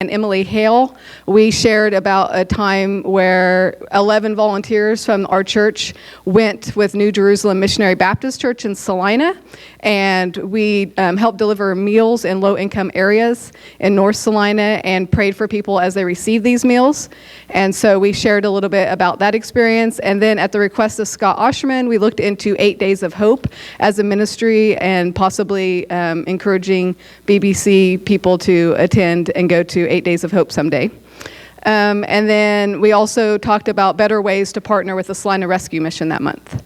and Emily Hale. We shared about a time where 11 volunteers from our church went with New Jerusalem Missionary Baptist Church in Salina, and we helped deliver meals in low-income areas in North Salina and prayed for people as they received these meals. And so we shared a little bit about that experience. And then at the request of Scott Osherman, we looked into 8 Days of Hope as a ministry and possibly encouraging BBC people to attend and go to 8 Days of Hope someday. And then we also talked about better ways to partner with the Salina Rescue Mission that month.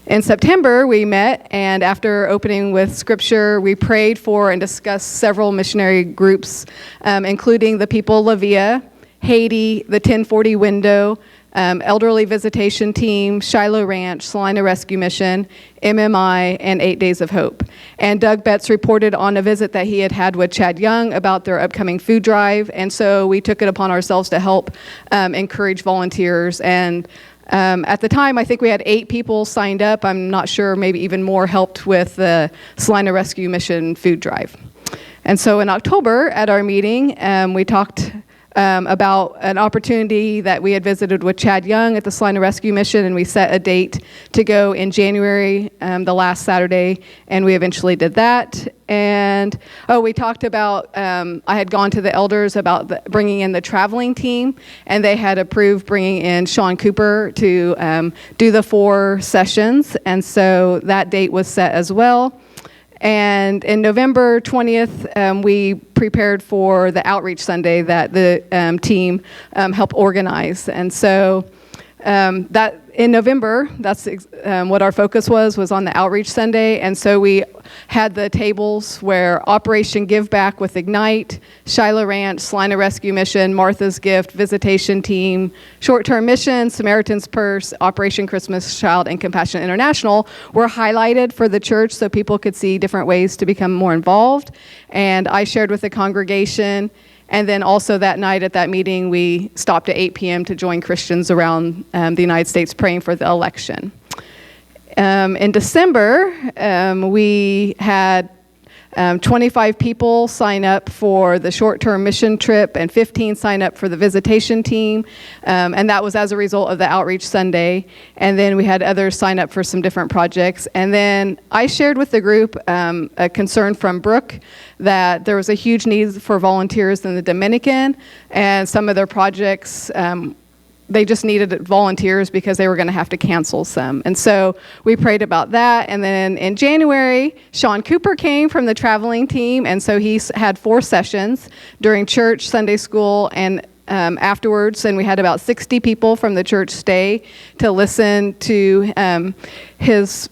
In September, we met, and after opening with scripture, we prayed for and discussed several missionary groups, including the People of La Villa, Haiti, the 1040 Window, Elderly Visitation Team, Shiloh Ranch, Salina Rescue Mission, MMI, and 8 Days of Hope. And Doug Betts reported on a visit that he had with Chad Young about their upcoming food drive, and so we took it upon ourselves to help encourage volunteers. And at the time, I think we had 8 people signed up. I'm not sure, maybe even more helped with the Salina Rescue Mission food drive. And so in October at our meeting, we talked about an opportunity that we had visited with Chad Young at the Salina Rescue Mission, and we set a date to go in January, the last Saturday, and we eventually did that. And we talked about, I had gone to the elders about bringing in the traveling team, and they had approved bringing in Sean Cooper to do the 4 sessions, and so that date was set as well. And in November 20th, we prepared for the Outreach Sunday that the team helped organize. And so that in November, that's what our focus was on the Outreach Sunday. And so we had the tables where Operation Give Back with Ignite, Shiloh Ranch, Salina Rescue Mission, Martha's Gift, Visitation Team, Short-Term Mission, Samaritan's Purse, Operation Christmas Child, and Compassion International were highlighted for the church so people could see different ways to become more involved. And I shared with the congregation. And then also that night at that meeting, we stopped at 8 p.m. to join Christians around the United States praying for the election. In December, we had 25 people sign up for the short-term mission trip and 15 sign up for the visitation team. And that was as a result of the Outreach Sunday. And then we had others sign up for some different projects. And then I shared with the group a concern from Brooke that there was a huge need for volunteers in the Dominican, and some of their projects, they just needed volunteers because they were going to have to cancel some. And so we prayed about that. And then in January, Sean Cooper came from the traveling team. And so he had 4 sessions during church, Sunday school, and afterwards. And we had about 60 people from the church stay to listen to his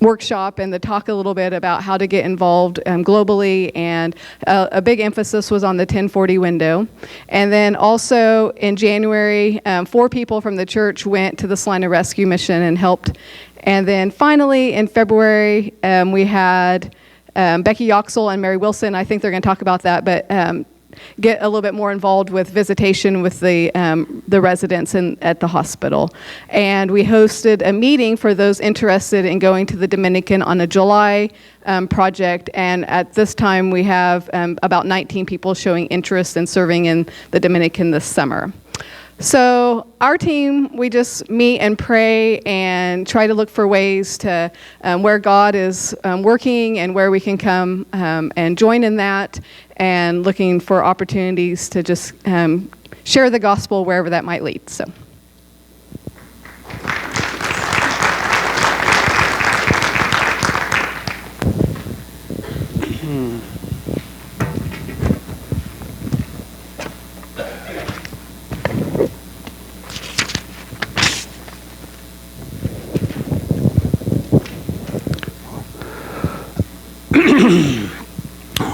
workshop and to talk a little bit about how to get involved globally, and a big emphasis was on the 1040 window. And then also in January, 4 people from the church went to the Salina Rescue Mission and helped. And then finally in February, we had Becky Yoxel and Mary Wilson. I think they're going to talk about that, but get a little bit more involved with visitation with the residents at the hospital. And we hosted a meeting for those interested in going to the Dominican on a July project. And at this time, we have about 19 people showing interest in serving in the Dominican this summer. So our team, we just meet and pray and try to look for ways to where God is working and where we can come and join in that, and looking for opportunities to just share the gospel wherever that might lead. So.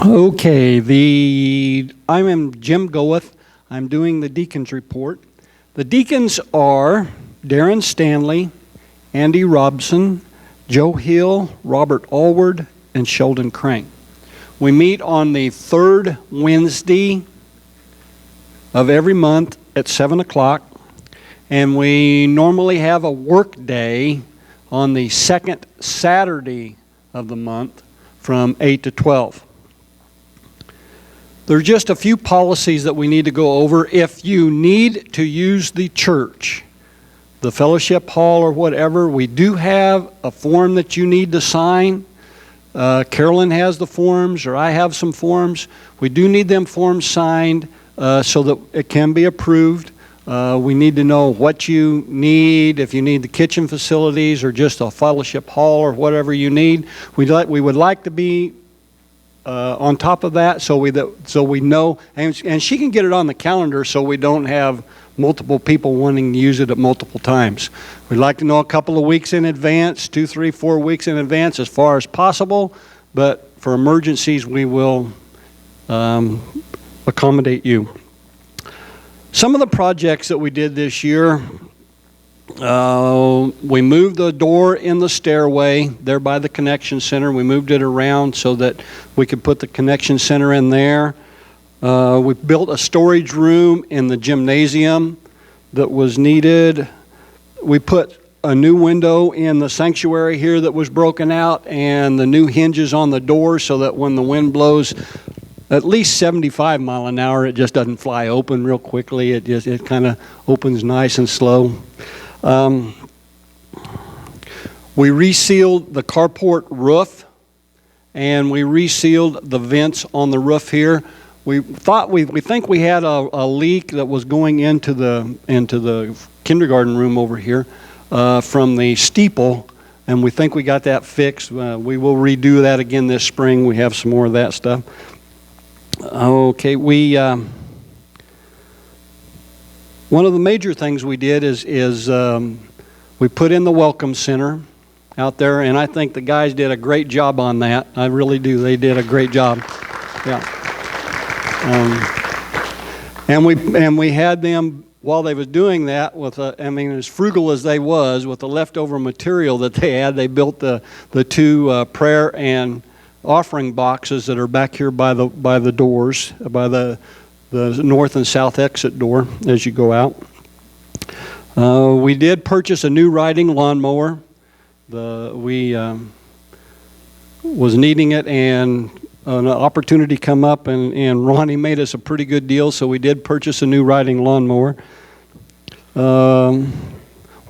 Okay, I'm Jim Goeth. I'm doing the deacons report. The deacons are Darren Stanley, Andy Robson, Joe Hill, Robert Allward, and Sheldon Crank. We meet on the 3rd Wednesday of every month at 7 o'clock, and we normally have a work day on the 2nd Saturday of the month from 8 to 12. There's just a few policies that we need to go over. If you need to use the church, the fellowship hall or whatever, we do have a form that you need to sign. Carolyn has the forms, or I have some forms. We do need them forms signed so that it can be approved. We need to know what you need, if you need the kitchen facilities or just a fellowship hall or whatever you need. We would like to be on top of that so we know, and she can get it on the calendar so we don't have multiple people wanting to use it at multiple times. We'd like to know a couple of weeks in advance, 2, 3, 4 weeks in advance as far as possible, but for emergencies we will accommodate you. Some of the projects that we did this year, we moved the door in the stairway there by the connection center. We moved it around so that we could put the connection center in there. We built a storage room in the gymnasium that was needed. We put a new window in the sanctuary here that was broken out, and the new hinges on the door so that when the wind blows at least 75 mile an hour, it just doesn't fly open real quickly. It kind of opens nice and slow. We resealed the carport roof, and we resealed the vents on the roof here. We think we had a leak that was going into the kindergarten room over here from the steeple, and we think we got that fixed. We will redo that again this spring. We have some more of that stuff. Okay, one of the major things we did is we put in the Welcome Center out there, and I think the guys did a great job on that. I really do. They did a great job. Yeah. And we had them, while they was doing that, as frugal as they was, with the leftover material that they had, they built the two prayer and offering boxes that are back here by the doors, by the north and south exit door as you go out. We did purchase a new riding lawnmower. We was needing it, and an opportunity come up, and Ronnie made us a pretty good deal, so we did purchase a new riding lawnmower. One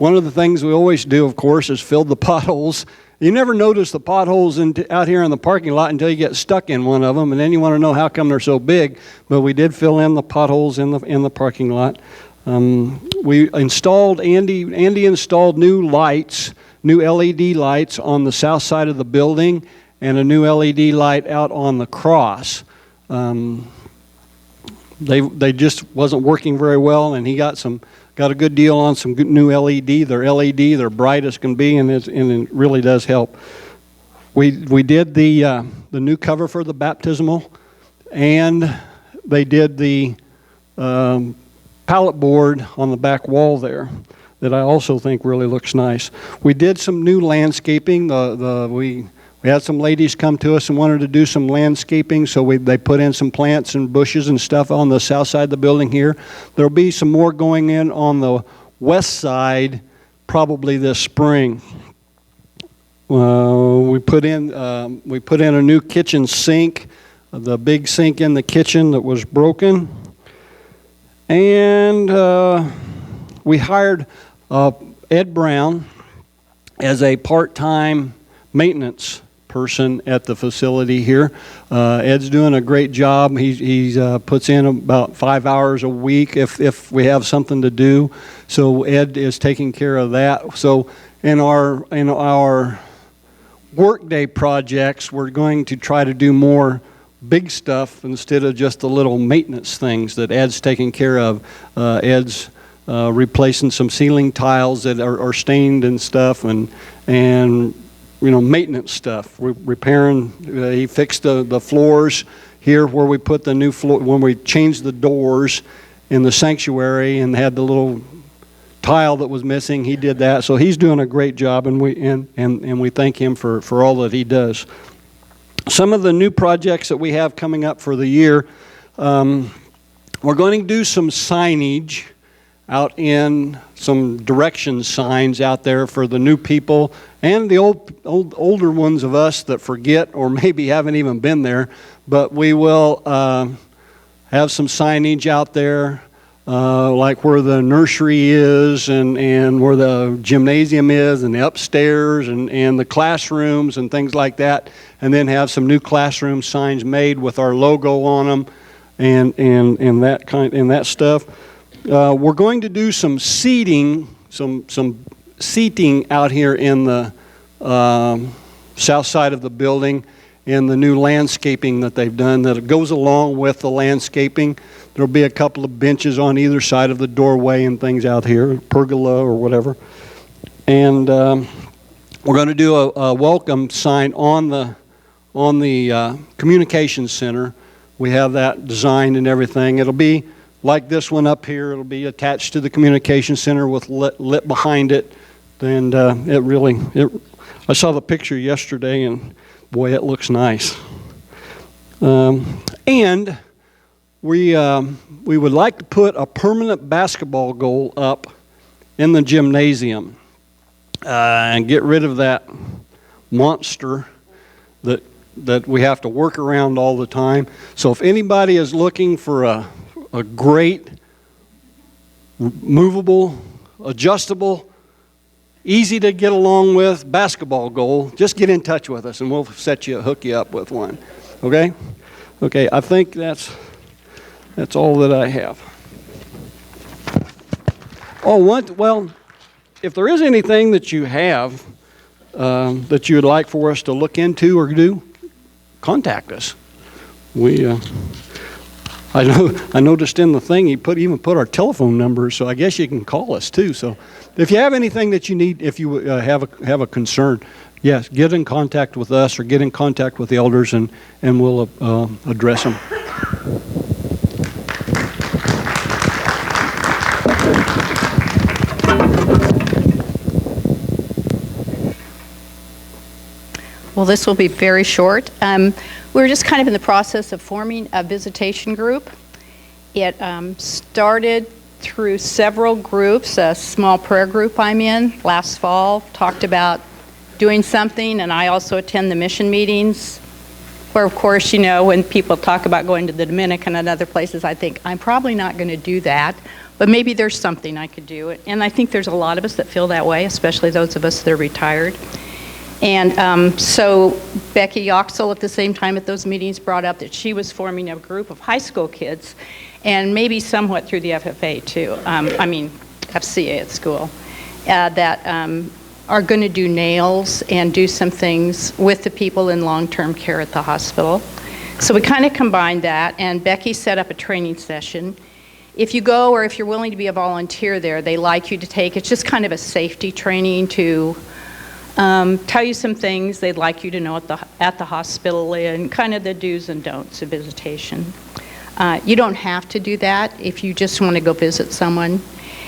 of the things we always do, of course, is fill the potholes. You never notice the potholes out here in the parking lot until you get stuck in one of them, and then you want to know how come they're so big. But we did fill in the potholes in the parking lot. We installed, Andy installed new lights, new LED lights on the south side of the building, and a new LED light out on the cross. They just wasn't working very well, and he got a good deal on some good new LED. They're LED, they're bright as can be, and it really does help. We did the new cover for the baptismal, and they did the pallet board on the back wall there that I also think really looks nice. We did some new landscaping. We had some ladies come to us and wanted to do some landscaping, so they put in some plants and bushes and stuff on the south side of the building here. There'll be some more going in on the west side probably this spring. We put in a new kitchen sink, the big sink in the kitchen that was broken, and we hired Ed Brown as a part-time maintenance person at the facility here. Ed's doing a great job. He puts in about 5 hours a week if we have something to do. So Ed is taking care of that. So in our workday projects, we're going to try to do more big stuff instead of just the little maintenance things that Ed's taking care of. Ed's replacing some ceiling tiles that are stained and stuff, and maintenance stuff. We're repairing. He fixed the floors here where we put the new floor when we changed the doors in the sanctuary and had the little tile that was missing. He did that, so he's doing a great job, and we thank him for all that he does. Some of the new projects that we have coming up for the year, we're going to do some signage out in some direction signs out there for the new people and the older ones of us that forget or maybe haven't even been there. But we will have some signage out there, like where the nursery is and where the gymnasium is and the upstairs and the classrooms and things like that, and then have some new classroom signs made with our logo on them and that stuff. We're going to do some seating, some seating out here in the south side of the building, and the new landscaping that they've done that goes along with the landscaping. There'll be a couple of benches on either side of the doorway and things out here, pergola or whatever. And we're going to do a welcome sign on the communications center. We have that designed and everything. It'll be like this one up here. It'll be attached to the communications center with lit behind it. And I saw the picture yesterday, and boy, it looks nice. And we would like to put a permanent basketball goal up in the gymnasium and get rid of that monster that we have to work around all the time. So if anybody is looking for a great, movable, adjustable, easy to get along with basketball goal, just get in touch with us and we'll hook you up with one. Okay? Okay, I think that's all that I have. Well, if there is anything that you have that you would like for us to look into or do, contact us. I noticed in the thing he even put our telephone number, so I guess you can call us too. So if you have anything that you need, if you have a concern, yes, get in contact with us or get in contact with the elders, and we'll address them. Well, this will be very short. We're just kind of in the process of forming a visitation group. It started through several groups. A small prayer group I'm in last fall talked about doing something, and I also attend the mission meetings where, of course, you know, when people talk about going to the Dominican and other places, I think, I'm probably not going to do that, but maybe there's something I could do. And I think there's a lot of us that feel that way, especially those of us that are retired. And so Becky Yoxel at the same time at those meetings brought up that she was forming a group of high school kids, and maybe somewhat through the FFA too, FCA at school, that are going to do nails and do some things with the people in long-term care at the hospital. So we kind of combined that, and Becky set up a training session. If you go, or if you're willing to be a volunteer there, they like you to take, it's just kind of a safety training to tell you some things they'd like you to know at the hospital, and kind of the do's and don'ts of visitation. You don't have to do that if you just want to go visit someone.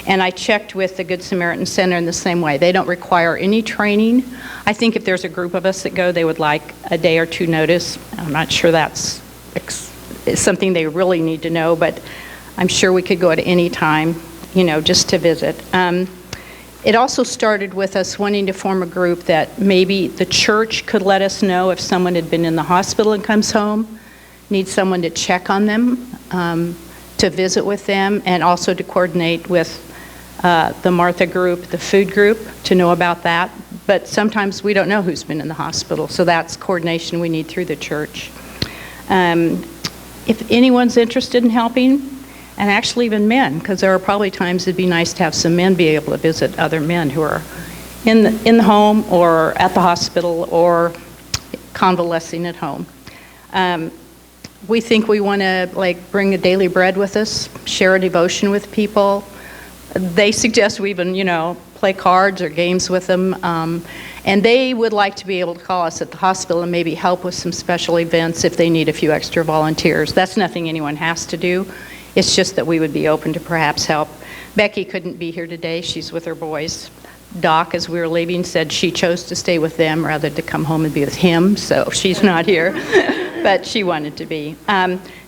And I checked with the Good Samaritan Center in the same way. They don't require any training. I think if there's a group of us that go, they would like a day or two notice. I'm not sure that's something they really need to know, but I'm sure we could go at any time, you know, just to visit. It also started with us wanting to form a group that maybe the church could let us know if someone had been in the hospital and comes home, needs someone to check on them, to visit with them, and also to coordinate with the Martha group, the food group, to know about that. But sometimes we don't know who's been in the hospital, so that's coordination we need through the church. If anyone's interested in helping, and actually even men, because there are probably times it'd be nice to have some men be able to visit other men who are in the home or at the hospital or convalescing at home. We think we want to bring a daily bread with us, share a devotion with people. They suggest we even, play cards or games with them. And they would like to be able to call us at the hospital and maybe help with some special events if they need a few extra volunteers. That's nothing anyone has to do. It's just that we would be open to perhaps help. Becky couldn't be here today. She's with her boys. Doc, as we were leaving, said she chose to stay with them rather than to come home and be with him, so she's not here. But she wanted to be.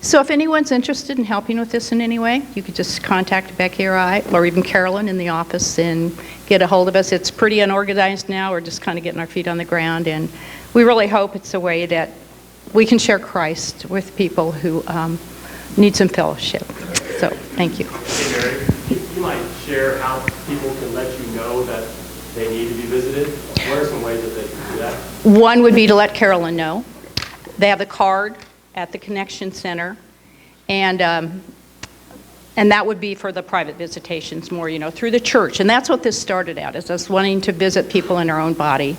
So if anyone's interested in helping with this in any way, you could just contact Becky or I, or even Carolyn in the office, and get a hold of us. It's pretty unorganized now. We're just kind of getting our feet on the ground, and we really hope it's a way that we can share Christ with people who need some fellowship. So, thank you. Hey, Mary, you might share how people can let you know that they need to be visited. What are some ways that they can do that? One would be to let Carolyn know. They have the card at the Connection Center, and that would be for the private visitations more, through the church. And that's what this started out, is us wanting to visit people in our own body.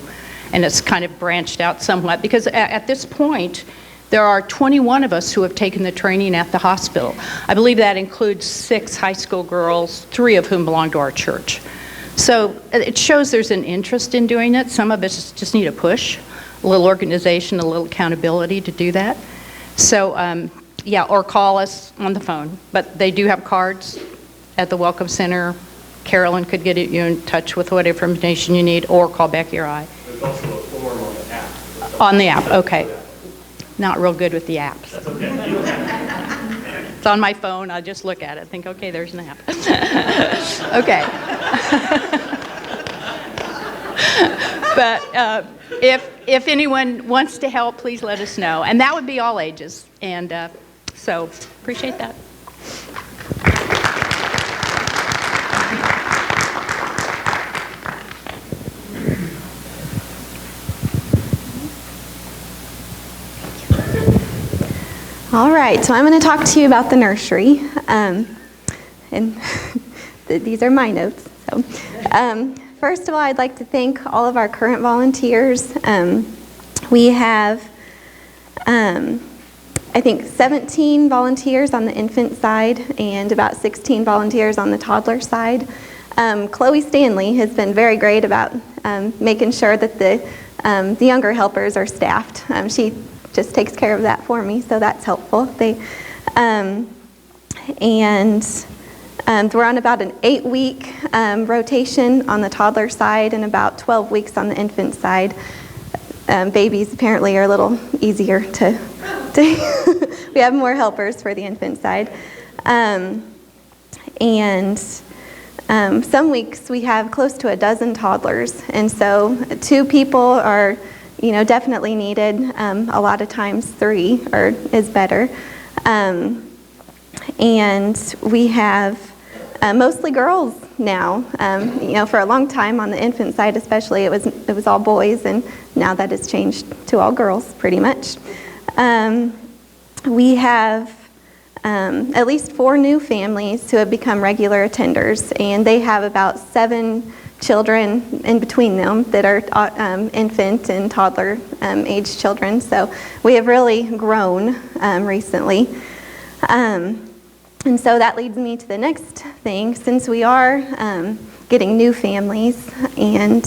And it's kind of branched out somewhat, because at this point, there are 21 of us who have taken the training at the hospital. I believe that includes 6 high school girls, 3 of whom belong to our church. So it shows there's an interest in doing it. Some of us just need a push, a little organization, a little accountability to do that. So, yeah, or call us on the phone. But they do have cards at the Welcome Center. Carolyn could get you in touch with whatever information you need, or call Becky or I. There's also a form on the app. On the app, okay. Not real good with the apps. That's okay. It's on my phone. I just look at it, think, okay, there's an app. Okay. But if anyone wants to help, please let us know. And that would be all ages. And so appreciate that. All right, so I'm going to talk to you about the nursery, and these are my notes. So, first of all, I'd like to thank all of our current volunteers. We have, I think, 17 volunteers on the infant side and about 16 volunteers on the toddler side. Chloe Stanley has been very great about making sure that the younger helpers are staffed. She just takes care of that for me, so that's helpful. And we're on about an 8-week rotation on the toddler side and about 12 weeks on the infant side. Babies apparently are a little easier to we have more helpers for the infant side. Some weeks we have close to a dozen toddlers, and so 2 people are definitely needed. A lot of times 3 is better. And we have mostly girls now. For a long time on the infant side especially, it was all boys, and now that has changed to all girls pretty much. We have at least 4 new families who have become regular attenders, and they have about 7 children in between them that are infant and toddler age children. So we have really grown recently. And so that leads me to the next thing. Since we are getting new families, and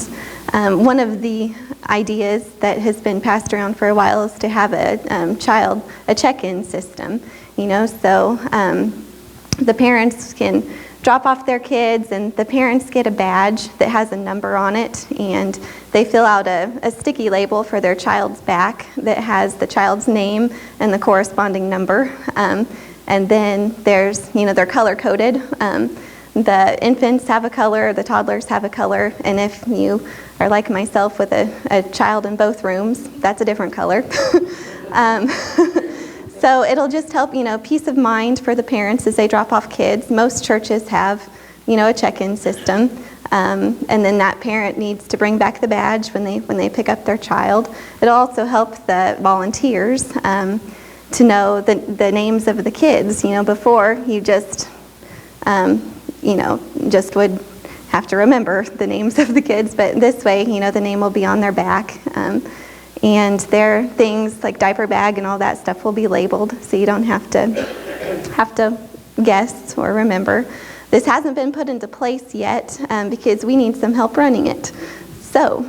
one of the ideas that has been passed around for a while is to have a check-in system. So the parents can drop off their kids, and the parents get a badge that has a number on it, and they fill out a sticky label for their child's back that has the child's name and the corresponding number. And then there's, they're color-coded. The infants have a color, the toddlers have a color, and if you are like myself with a child in both rooms, that's a different color. So it'll just help, peace of mind for the parents as they drop off kids. Most churches have, a check-in system, and then that parent needs to bring back the badge when they pick up their child. It'll also help the volunteers to know the names of the kids. Before you just would have to remember the names of the kids, but this way, the name will be on their back. And their things like diaper bag and all that stuff will be labeled, so you don't have to guess or remember. This hasn't been put into place yet because we need some help running it. So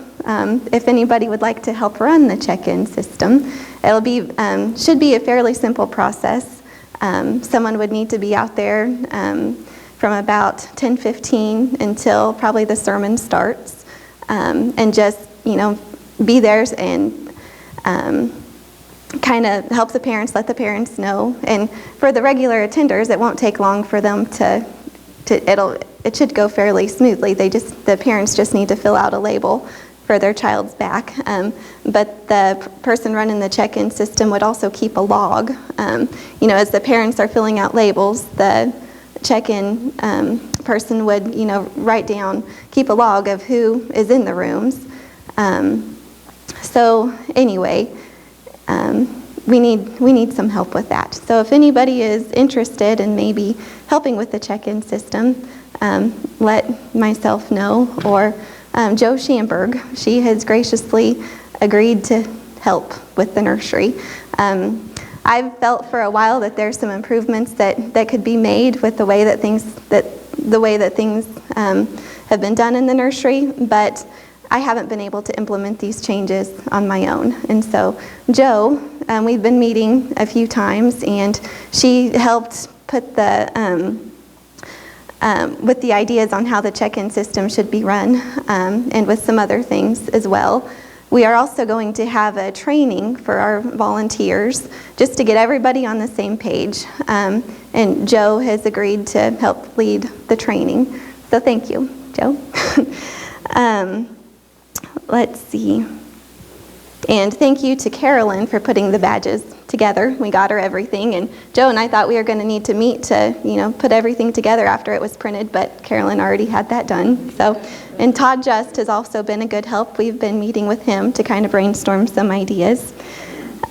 if anybody would like to help run the check-in system, it'll be should be a fairly simple process. Someone would need to be out there from about 10:15 until probably the sermon starts, and just be there and kind of help the parents, let the parents know. And for the regular attenders, it won't take long for them it should go fairly smoothly. The parents just need to fill out a label for their child's back. But the person running the check-in system would also keep a log. As the parents are filling out labels, the check-in person would, write down, keep a log of who is in the rooms. So anyway, we need some help with that. So if anybody is interested in maybe helping with the check-in system, let myself know, or Jo Schamberg. She has graciously agreed to help with the nursery. I've felt for a while that there's some improvements that could be made with the way that things have been done in the nursery, but I haven't been able to implement these changes on my own. And so Jo, we've been meeting a few times, and she helped put with the ideas on how the check-in system should be run, and with some other things as well. We are also going to have a training for our volunteers just to get everybody on the same page. And Jo has agreed to help lead the training. So thank you, Jo. Let's see. And thank you to Carolyn for putting the badges together. We got her everything, and Jo and I thought we were going to need to meet to, put everything together after it was printed, but Carolyn already had that done. So, and Todd Just has also been a good help. We've been meeting with him to kind of brainstorm some ideas.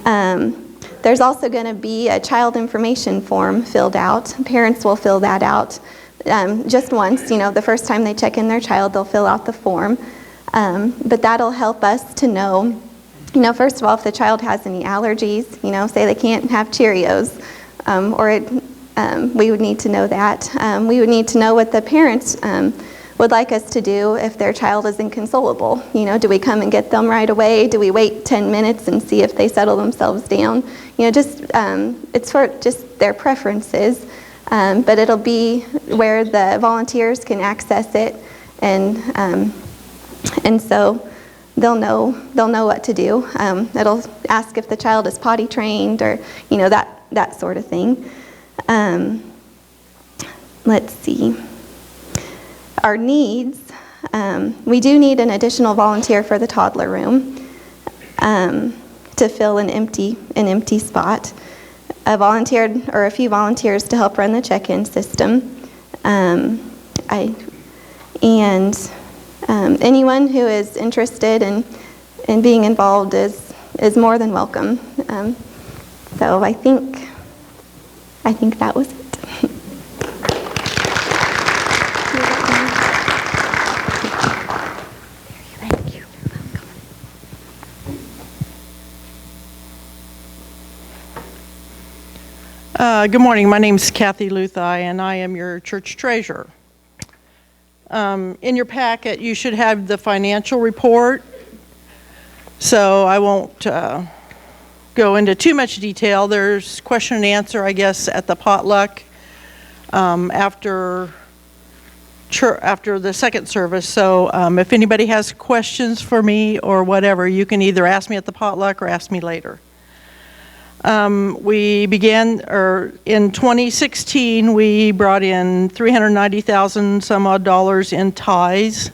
There's also going to be a child information form filled out. Parents will fill that out just once. The first time they check in their child, they'll fill out the form. But that'll help us to know, first of all, if the child has any allergies, say they can't have Cheerios, we would need to know that. We would need to know what the parents would like us to do if their child is inconsolable. Do we come and get them right away? Do we wait 10 minutes and see if they settle themselves down? It's for just their preferences, but it'll be where the volunteers can access it, and so they'll know what to do. It'll ask if the child is potty trained, or that sort of thing. Let's see. Our needs. We do need an additional volunteer for the toddler room to fill an empty spot. A few volunteers to help run the check-in system. Anyone who is interested in being involved is more than welcome. So I think that was it. Thank you. Good morning. My name is Kathy Luthai, and I am your church treasurer. In your packet, you should have the financial report, so I won't go into too much detail. There's question and answer, I guess, at the potluck after the second service. So if anybody has questions for me or whatever, you can either ask me at the potluck or ask me later. We began, in 2016, we brought in $390,000 some odd dollars in tithes.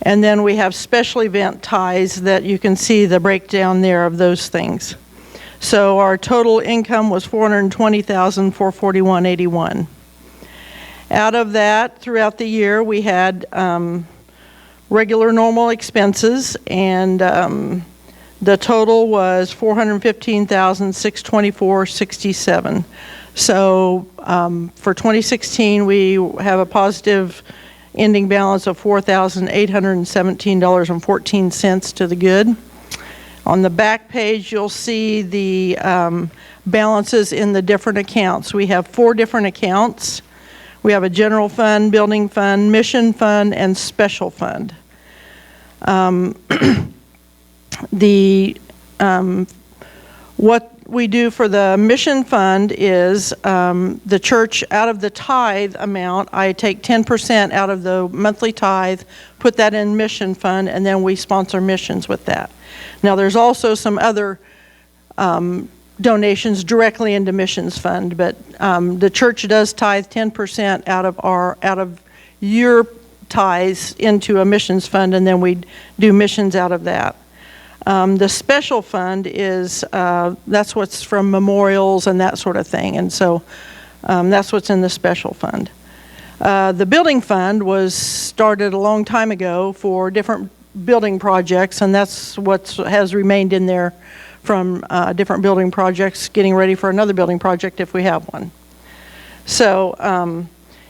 And then we have special event tithes that you can see the breakdown there of those things. So our total income was $420,441.81. Out of that, throughout the year, we had regular normal expenses, and the total was $415,624.67. So for 2016, we have a positive ending balance of $4,817.14 to the good. On the back page, you'll see the balances in the different accounts. We have 4 different accounts. We have a general fund, building fund, mission fund, and special fund. What we do for the mission fund is the church, out of the tithe amount, I take 10% out of the monthly tithe, put that in mission fund, and then we sponsor missions with that. Now there's also some other donations directly into missions fund, but the church does tithe 10% out of your ties into a missions fund, and then we do missions out of that. The special fund is, that's what's from memorials and that sort of thing, and so that's what's in the special fund. The building fund was started a long time ago for different building projects, and that's what has remained in there from different building projects, getting ready for another building project if we have one. So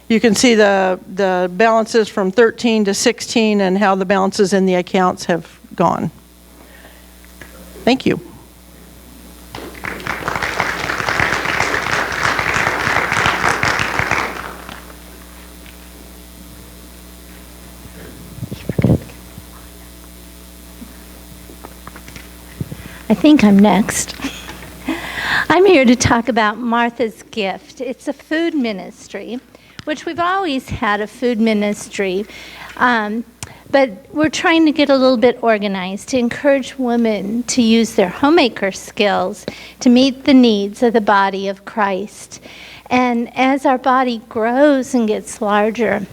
you can see the balances from 13 to 16 and how the balances in the accounts have gone. Thank you. I think I'm next. I'm here to talk about Martha's Gift. It's a food ministry, which we've always had a food ministry, but we're trying to get a little bit organized to encourage women to use their homemaker skills to meet the needs of the body of Christ. And as our body grows and gets larger,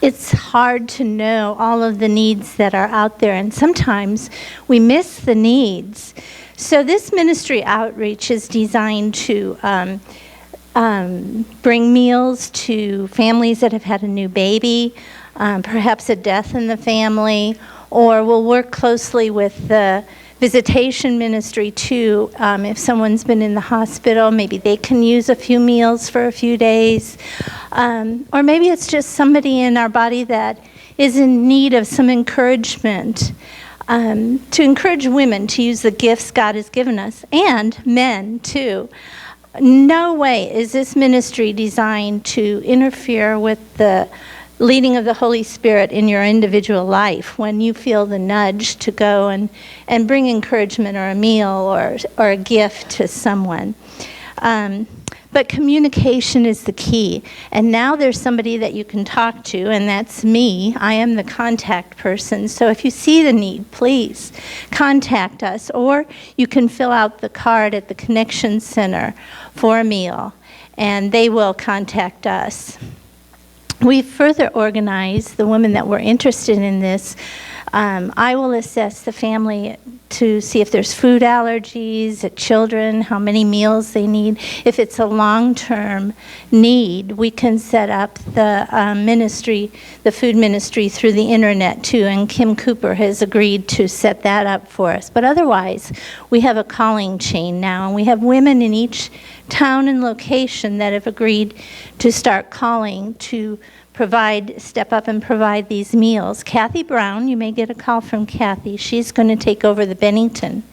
it's hard to know all of the needs that are out there, and sometimes we miss the needs. So this ministry outreach is designed to bring meals to families that have had a new baby, perhaps a death in the family, or we'll work closely with the visitation ministry too. If someone's been in the hospital, maybe they can use a few meals for a few days. Or maybe it's just somebody in our body that is in need of some encouragement. To encourage women to use the gifts God has given us, and men too. No way is this ministry designed to interfere with the leading of the Holy Spirit in your individual life when you feel the nudge to go and bring encouragement or a meal or a gift to someone. But communication is the key. And now there's somebody that you can talk to, and that's me. I am the contact person. So if you see the need, please contact us. Or you can fill out the card at the Connection Center for a meal, and they will contact us. We further organized the women that were interested in this. I will assess the family to see if there's food allergies, children, how many meals they need. If it's a long-term need, we can set up the ministry, the food ministry through the internet too, and Kim Cooper has agreed to set that up for us. But otherwise, we have a calling chain now, and we have women in each town and location that have agreed to start calling to step up and provide these meals. Kathy Brown, you may get a call from Kathy. She's going to take over the Bennington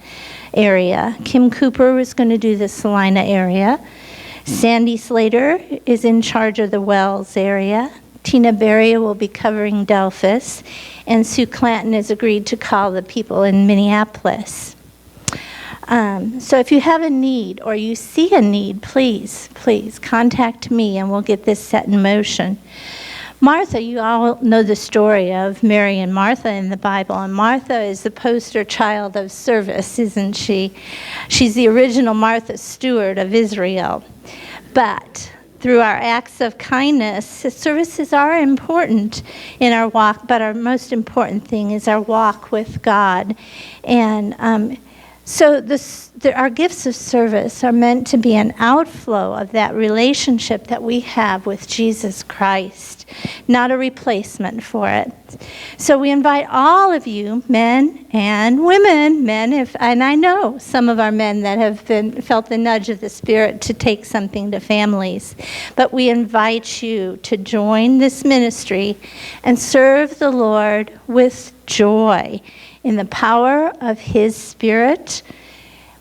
area. Kim Cooper is going to do the Salina area. Sandy Slater is in charge of the Wells area. Tina Beria will be covering Delphus. And Sue Clanton has agreed to call the people in Minneapolis. So if you have a need or you see a need, please contact me and we'll get this set in motion. Martha, you all know the story of Mary and Martha in the Bible, and Martha is the poster child of service, isn't she? She's the original Martha Stewart of Israel. But through our acts of kindness, services are important in our walk, but our most important thing is our walk with God. And so our gifts of service are meant to be an outflow of that relationship that we have with Jesus Christ, not a replacement for it. So we invite all of you, men and women, and I know some of our men that have felt the nudge of the Spirit to take something to families, but we invite you to join this ministry and serve the Lord with joy in the power of His Spirit,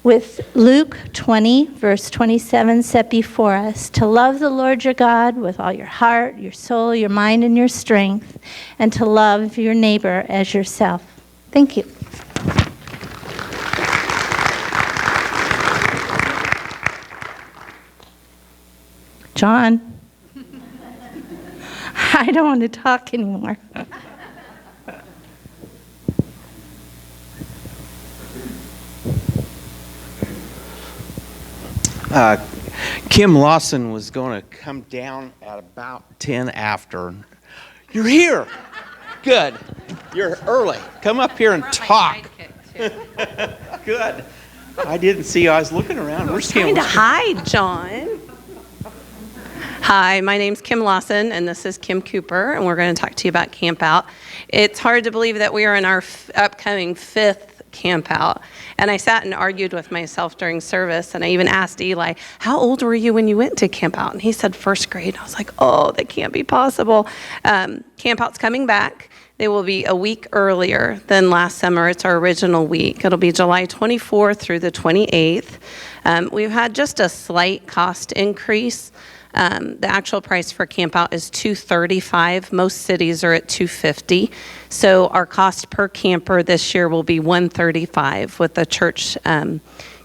with Luke 20, verse 27 set before us, to love the Lord your God with all your heart, your soul, your mind, and your strength, and to love your neighbor as yourself. Thank you. John, I don't want to talk anymore. Kim Lawson was going to come down at about 10 after. You're here. Good. You're early. Come up here and talk. Good. I didn't see you. I was looking around. Where's Kim? Trying to hide, John. Hi, my name's Kim Lawson, and this is Kim Cooper, and we're going to talk to you about Camp Out. It's hard to believe that we are in our upcoming 5th Camp Out, and I sat and argued with myself during service, and I even asked Eli, how old were you when you went to Camp Out? And he said 1st grade. I was like, oh, that can't be possible. Camp Out's coming back. They will be a week earlier than last summer. It's our original week. It'll be July 24th through the 28th. We've had just a slight cost increase. The actual price for Camp Out is $235. Most cities are at $250. So our cost per camper this year will be $135, with the church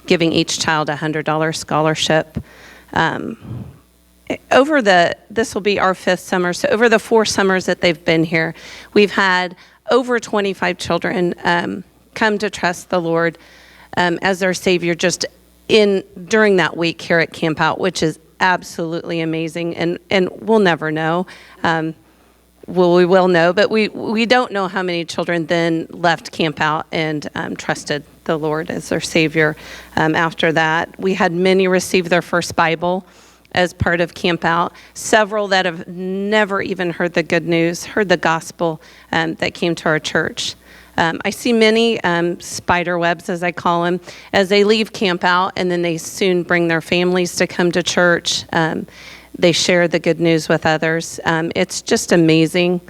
giving each child a $100 scholarship. This will be our 5th summer. So over the 4 summers that they've been here, we've had over 25 children come to trust the Lord as their Savior just during that week here at Camp Out, which is absolutely amazing. And we'll never know. We will know, but we don't know how many children then left Camp Out and trusted the Lord as their Savior after that. We had many receive their first Bible as part of Camp Out. Several that have never even heard the good news, heard the gospel that came to our church. I see many spider webs, as I call them, as they leave Camp Out, and then they soon bring their families to come to church. They share the good news with others. It's just amazing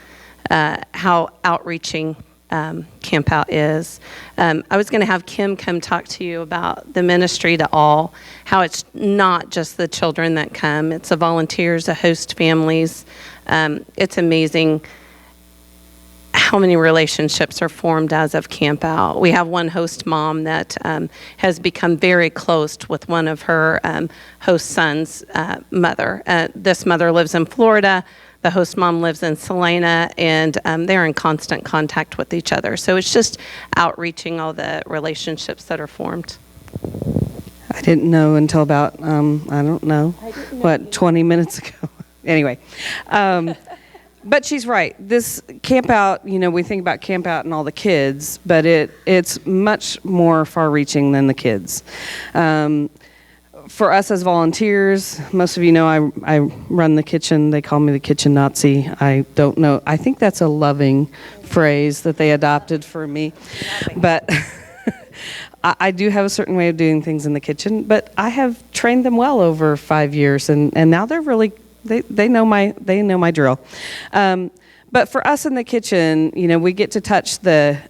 how outreaching Camp Out is. I was going to have Kim come talk to you about the ministry to all, how it's not just the children that come, it's the volunteers, the host families. It's amazing how many relationships are formed as of Camp Out. We have one host mom that has become very close with one of her host son's mother. This mother lives in Florida. The host mom lives in Salina, and they're in constant contact with each other. So it's just outreaching all the relationships that are formed. I didn't know until about, I don't know, 20 minutes ago. Anyway, but she's right. This Camp Out, we think about Camp Out and all the kids, but it's much more far-reaching than the kids. For us as volunteers, most of you know I run the kitchen. They call me the kitchen Nazi. I don't know. I think that's a loving phrase that they adopted for me. But I do have a certain way of doing things in the kitchen, but I have trained them well over 5 years, and now they're really, they know my drill. But for us in the kitchen, we get to touch the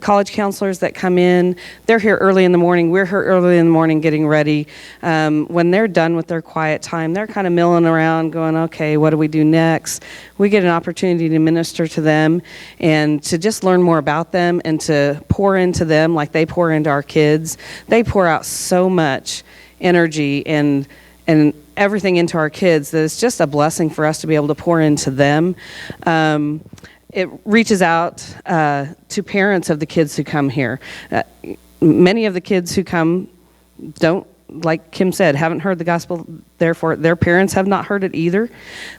college counselors that come in. They're here early in the morning. We're here early in the morning getting ready. When they're done with their quiet time, they're kind of milling around going, okay, what do we do next? We get an opportunity to minister to them and to just learn more about them and to pour into them like they pour into our kids. They pour out so much energy and everything into our kids that it's just a blessing for us to be able to pour into them. It reaches out to parents of the kids who come here. Many of the kids who come don't, like Kim said, haven't heard the gospel, therefore their parents have not heard it either.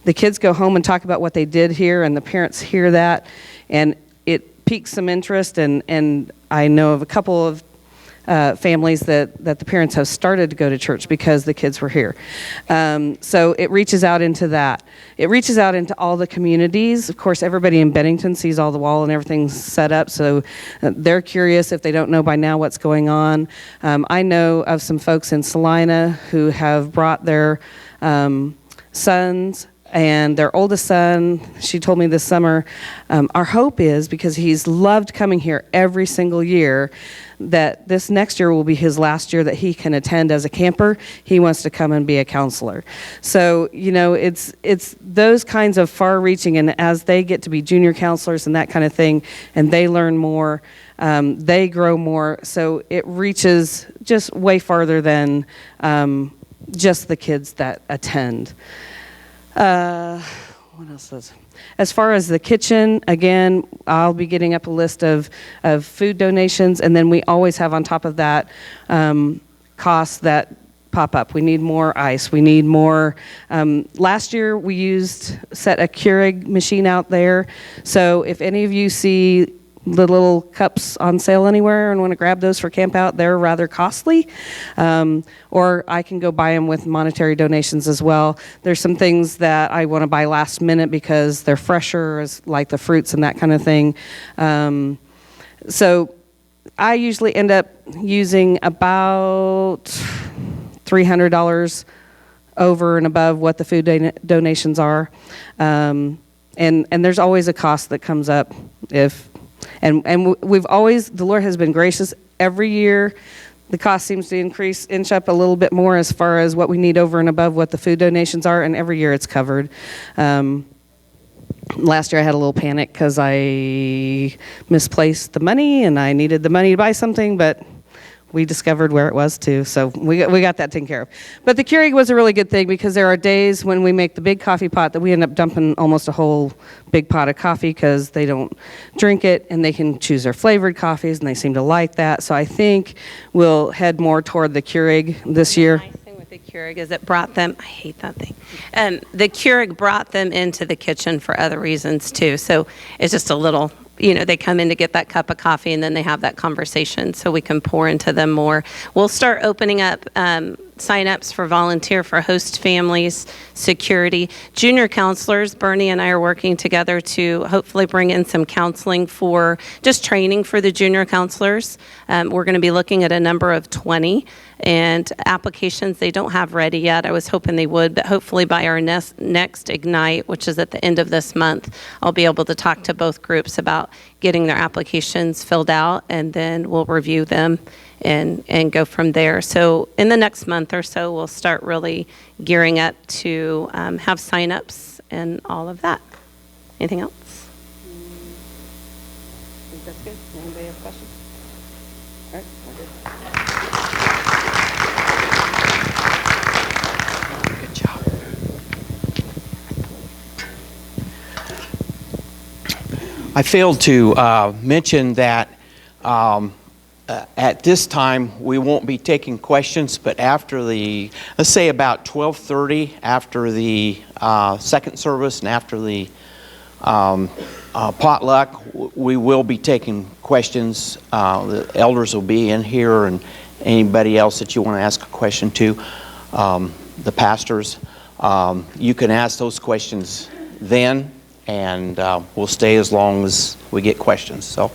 The kids go home and talk about what they did here, and the parents hear that, and it piques some interest, and I know of a couple of families that the parents have started to go to church because the kids were here. So it reaches out into that. It reaches out into all the communities. Of course, everybody in Bennington sees all the wall and everything's set up, so they're curious if they don't know by now what's going on. I know of some folks in Salina who have brought their sons, and their oldest son, she told me this summer, our hope is, because he's loved coming here every single year, that this next year will be his last year that he can attend as a camper. He wants to come and be a counselor. So, it's those kinds of far-reaching, and as they get to be junior counselors and that kind of thing, and they learn more, they grow more, so it reaches just way farther than just the kids that attend. What else is? As far as the kitchen, again, I'll be getting up a list of food donations, and then we always have on top of that costs that pop up. We need more ice. We need more. Last year we set a Keurig machine out there. So if any of you see the little cups on sale anywhere and want to grab those for camp out, they're rather costly. Or I can go buy them with monetary donations as well. There's some things that I want to buy last minute because they're fresher, like the fruits and that kind of thing. So I usually end up using about $300 over and above what the food donations are. And there's always a cost that comes up and we've always, the Lord has been gracious. Every year, the cost seems to inch up a little bit more as far as what we need over and above what the food donations are, and every year it's covered. Last year I had a little panic because I misplaced the money, and I needed the money to buy something, but we discovered where it was too, so we got that taken care of. But the Keurig was a really good thing because there are days when we make the big coffee pot that we end up dumping almost a whole big pot of coffee because they don't drink it, and they can choose their flavored coffees, and they seem to like that. So I think we'll head more toward the Keurig this year. The nice thing with the Keurig is it brought them, I hate that thing, the Keurig brought them into the kitchen for other reasons too. So it's just a little, they come in to get that cup of coffee, and then they have that conversation, so we can pour into them more. We'll start opening up sign-ups for volunteer for host families, security. Junior counselors, Bernie and I are working together to hopefully bring in some counseling for just training for the junior counselors. We're going to be looking at a number of 20, and applications they don't have ready yet. I was hoping they would, but hopefully by our next Ignite, which is at the end of this month, I'll be able to talk to both groups about getting their applications filled out, and then we'll review them and go from there. So in the next month or so, we'll start really gearing up to have signups and all of that. Anything else? I think that's good. Anybody have questions? All right, we're good. Good job. I failed to mention that at this time we won't be taking questions, but after let's say about 12:30, after the second service and after the potluck, we will be taking questions. The elders will be in here, and anybody else that you want to ask a question to, the pastors, you can ask those questions then, and we'll stay as long as we get questions. So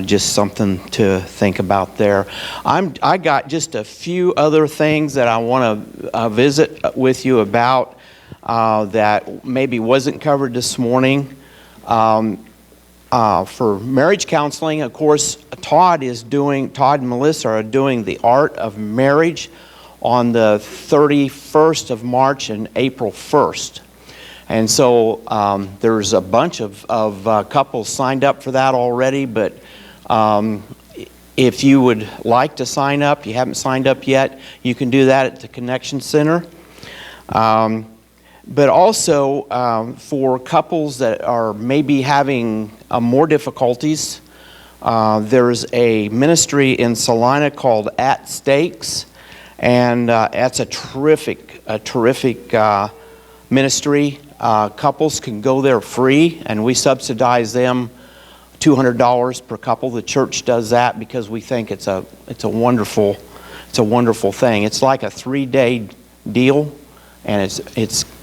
just something to think about there. I got just a few other things that I want to visit with you about that maybe wasn't covered this morning. For marriage counseling, of course, Todd and Melissa are doing the Art of Marriage on the 31st of March and April 1st. And so there's a bunch of couples signed up for that already, but if you would like to sign up, you haven't signed up yet, you can do that at the Connection Center. But also for couples that are maybe having more difficulties, there's a ministry in Salina called At Stakes, and that's a terrific ministry. Couples can go there free, and we subsidize them $200 per couple. The church does that because we think it's a wonderful thing. It's like a 3-day deal, and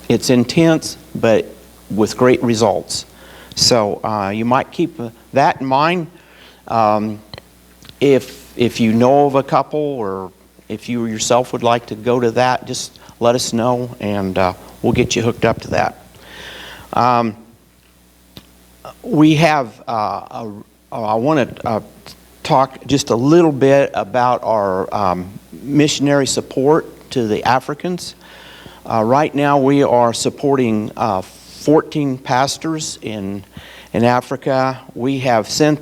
it's intense, but with great results. So you might keep that in mind. If you know of a couple, or if you yourself would like to go to that, just let us know, and we'll get you hooked up to that. We have, I want to talk just a little bit about our missionary support to the Africans. Right now we are supporting 14 pastors in Africa. We have sent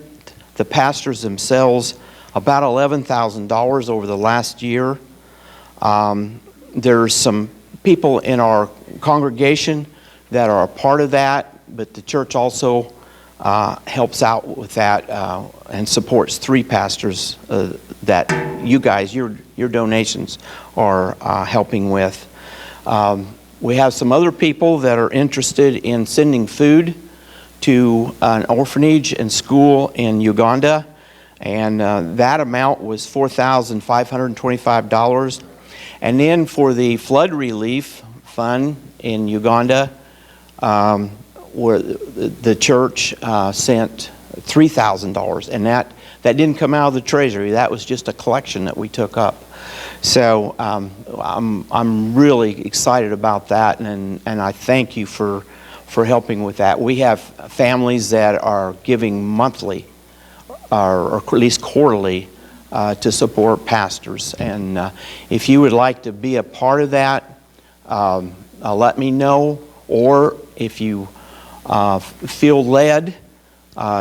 the pastors themselves about $11,000 over the last year. There's some people in our congregation that are a part of that, but the church also helps out with that and supports 3 pastors that you guys, your donations are helping with. We have some other people that are interested in sending food to an orphanage and school in Uganda, and that amount was $4,525. And then for the flood relief fund in Uganda, where the church sent $3,000, and that didn't come out of the treasury. That was just a collection that we took up. So I'm really excited about that, and I thank you for helping with that. We have families that are giving monthly, or at least quarterly, to support pastors. And if you would like to be a part of that, let me know. Or if you feel led,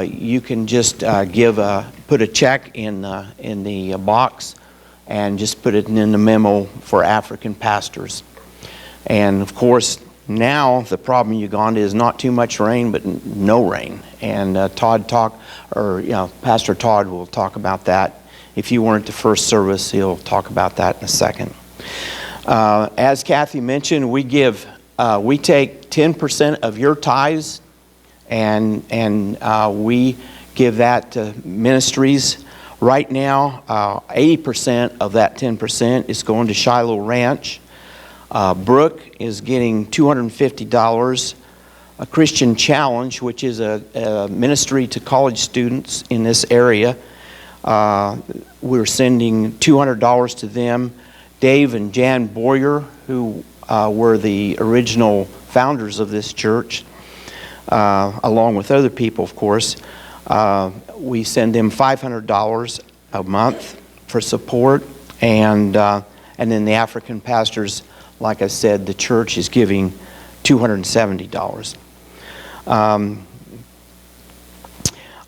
you can just put a check in the box and just put it in the memo for African pastors. And of course, now the problem in Uganda is not too much rain, but no rain. And Pastor Todd will talk about that. If you weren't at the first service, he'll talk about that in a second. As Kathy mentioned, we take 10% of your tithes, and we give that to ministries. Right now, 80% of that 10% is going to Shiloh Ranch. Brooke is getting $250. A Christian Challenge, which is a ministry to college students in this area, we're sending $200 to them. Dave and Jan Boyer, who were the original founders of this church, along with other people, of course, we send them $500 a month for support, and then the African pastors, like I said, the church is giving $270.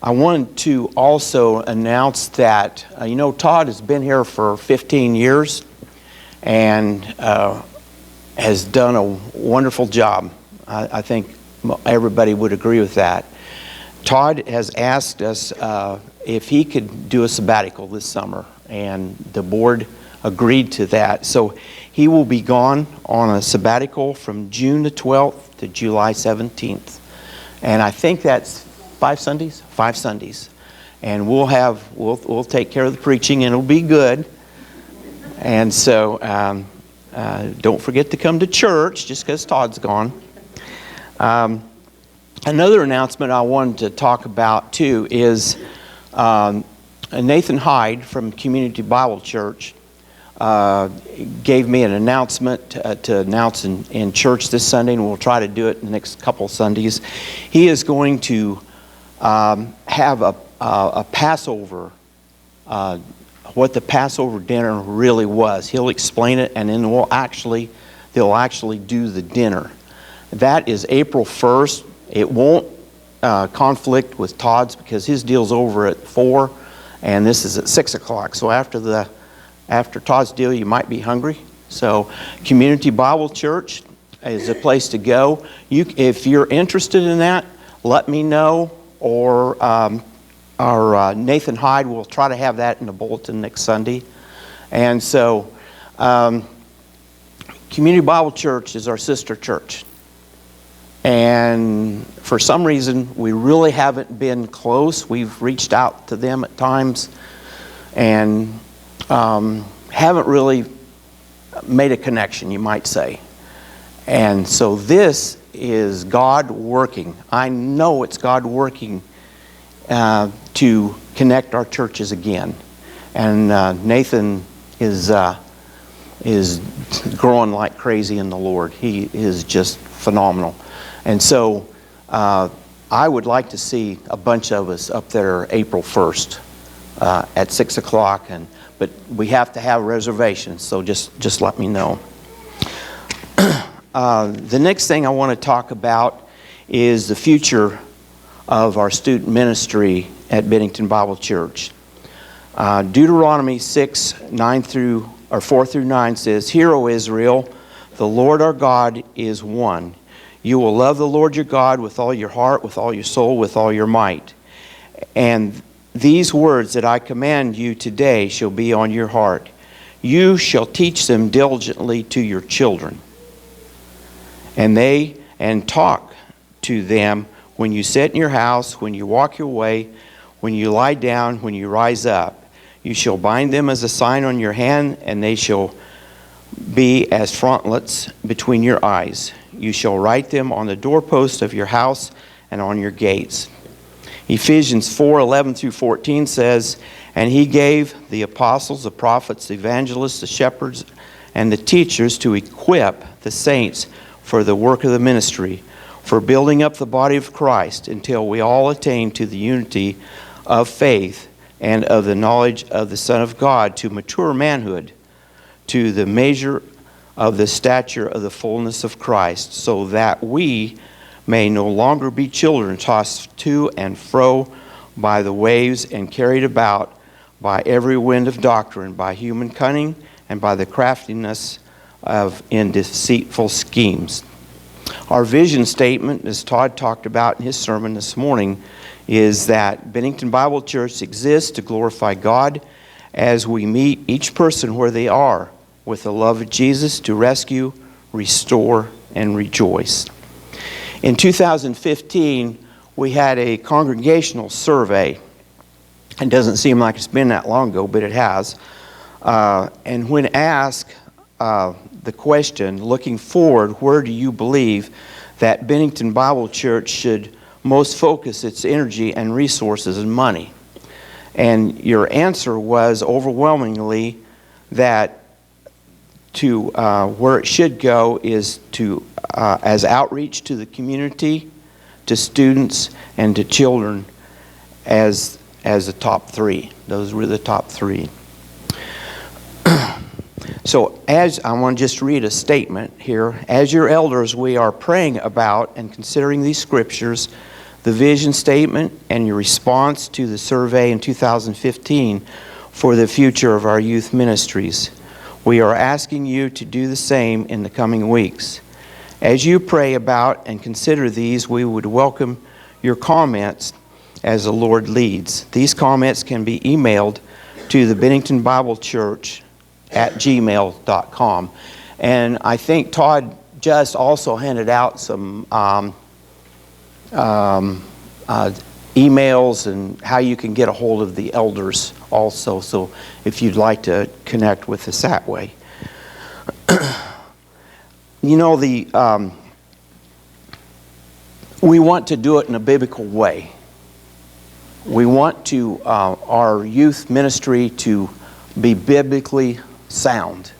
I wanted to also announce that, Todd has been here for 15 years and has done a wonderful job. I think everybody would agree with that. Todd has asked us if he could do a sabbatical this summer, and the board agreed to that. So he will be gone on a sabbatical from June the 12th to July 17th. And I think that's 5 Sundays? 5 Sundays. And we'll take care of the preaching, and it'll be good. And so don't forget to come to church just because Todd's gone. Another announcement I wanted to talk about too is Nathan Hyde from Community Bible Church gave me an announcement to announce in church this Sunday, and we'll try to do it in the next couple Sundays. He is going to have a Passover, what the Passover dinner really was. He'll explain it, and then they'll actually do the dinner. That is April 1st. It won't conflict with Todd's because his deal's over at 4, and this is at 6 o'clock. So after Todd's deal, you might be hungry. So Community Bible Church is a place to go. If you're interested in that, let me know, or Nathan Hyde will try to have that in the bulletin next Sunday. And so Community Bible Church is our sister church. And for some reason, we really haven't been close. We've reached out to them at times and haven't really made a connection, you might say. And so this is God working. I know it's God working to connect our churches again. And Nathan is growing like crazy in the Lord. He is just phenomenal. And so I would like to see a bunch of us up there April 1st at 6 o'clock, but we have to have reservations, so just let me know. The next thing I want to talk about is the future of our student ministry at Bennington Bible Church. Deuteronomy 4 through 9 says, "Hear, O Israel, the Lord our God is one. You will love the Lord your God with all your heart, with all your soul, with all your might. And these words that I command you today shall be on your heart. You shall teach them diligently to your children. And talk to them when you sit in your house, when you walk your way, when you lie down, when you rise up. You shall bind them as a sign on your hand, and they shall be as frontlets between your eyes. You shall write them on the doorpost of your house and on your gates. Ephesians 4:11 through 14 says, And he gave the apostles, the prophets, the evangelists, the shepherds, and the teachers to equip the saints for the work of the ministry, for building up the body of Christ until we all attain to the unity of faith and of the knowledge of the Son of God, to mature manhood, to the measure of the stature of the fullness of Christ, so that we may no longer be children tossed to and fro by the waves and carried about by every wind of doctrine, by human cunning and by the craftiness in deceitful schemes. Our vision statement, as Todd talked about in his sermon this morning, is that Bennington Bible Church exists to glorify God as we meet each person where they are with the love of Jesus to rescue, restore, and rejoice. In 2015, we had a congregational survey. It doesn't seem like it's been that long ago, but it has. And when asked the question, looking forward, where do you believe that Bennington Bible Church should most focus its energy and resources and money? And your answer was overwhelmingly that to where it should go is to as outreach to the community, to students, and to children as the top three. Those were the top three. So as I want to just read a statement here. As your elders, we are praying about and considering these scriptures, the vision statement, and your response to the survey in 2015 for the future of our youth ministries. We are asking you to do the same in the coming weeks. As you pray about and consider these, we would welcome your comments as the Lord leads. These comments can be emailed to the Bennington Bible Church at gmail.com. And I think Todd just also handed out some emails and how you can get a hold of the elders also, so if you'd like to connect with us that way. You know, we want to do it in a biblical way. We want to our youth ministry to be biblically sound.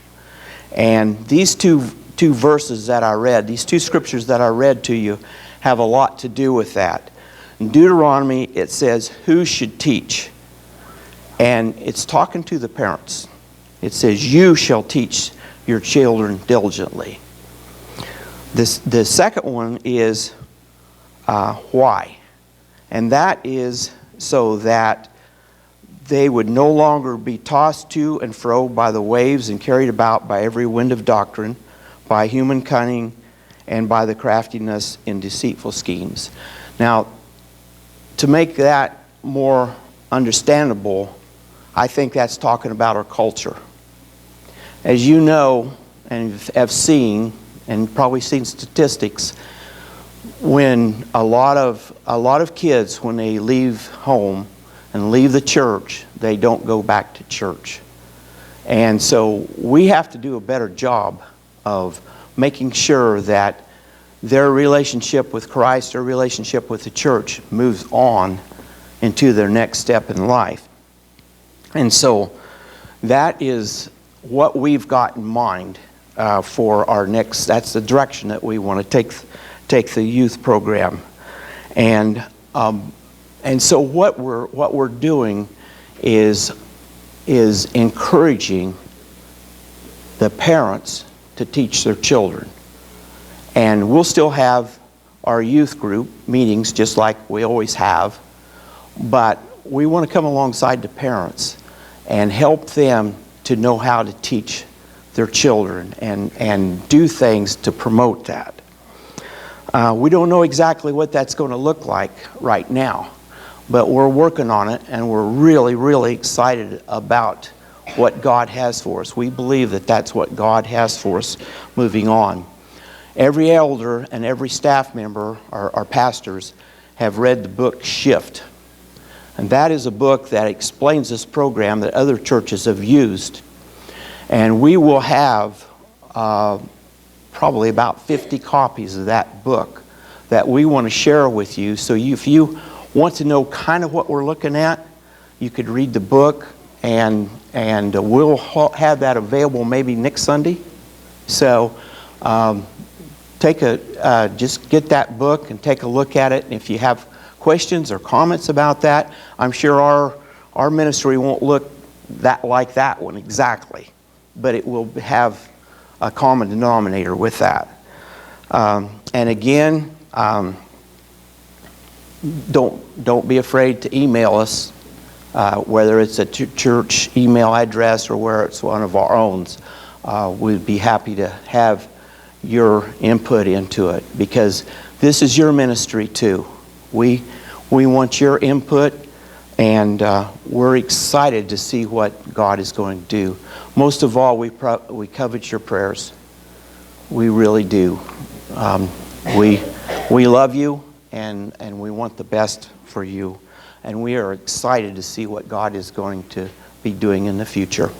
And these two verses that I read, these two scriptures that I read to you, have a lot to do with that. In Deuteronomy, it says, who should teach? And it's talking to the parents. It says, you shall teach your children diligently. The second one is why. And that is so that they would no longer be tossed to and fro by the waves and carried about by every wind of doctrine, by human cunning, and by the craftiness in deceitful schemes. Now, to make that more understandable, I think that's talking about our culture. As you know and have seen, and probably seen statistics, when a lot of kids, when they leave home and leave the church, they don't go back to church. And so we have to do a better job of making sure that their relationship with Christ, their relationship with the church, moves on into their next step in life. And so that is what we've got in mind for our next, that's the direction that we want to take the youth program. And so what we're doing is encouraging the parents to teach their children. And we'll still have our youth group meetings just like we always have, but we want to come alongside the parents and help them to know how to teach their children and do things to promote that. We don't know exactly what that's going to look like right now, but we're working on it, and we're really, really excited about what God has for us. We believe that that's what God has for us moving on. Every elder and every staff member, our pastors, have read the book Shift. And that is a book that explains this program that other churches have used. And we will have probably about 50 copies of that book that we want to share with you. So if you want to know kind of what we're looking at, you could read the book, and we'll have that available maybe next Sunday. So just get that book and take a look at it. And if you have questions or comments about that, I'm sure our ministry won't look like that one exactly, but it will have a common denominator with that. And again, don't be afraid to email us, whether it's a church email address or where it's one of our own. We'd be happy to have your input into it, because this is your ministry too. We want your input, and we're excited to see what God is going to do. Most of all, we covet your prayers. We really do. We love you, and we want the best for you. And we are excited to see what God is going to be doing in the future.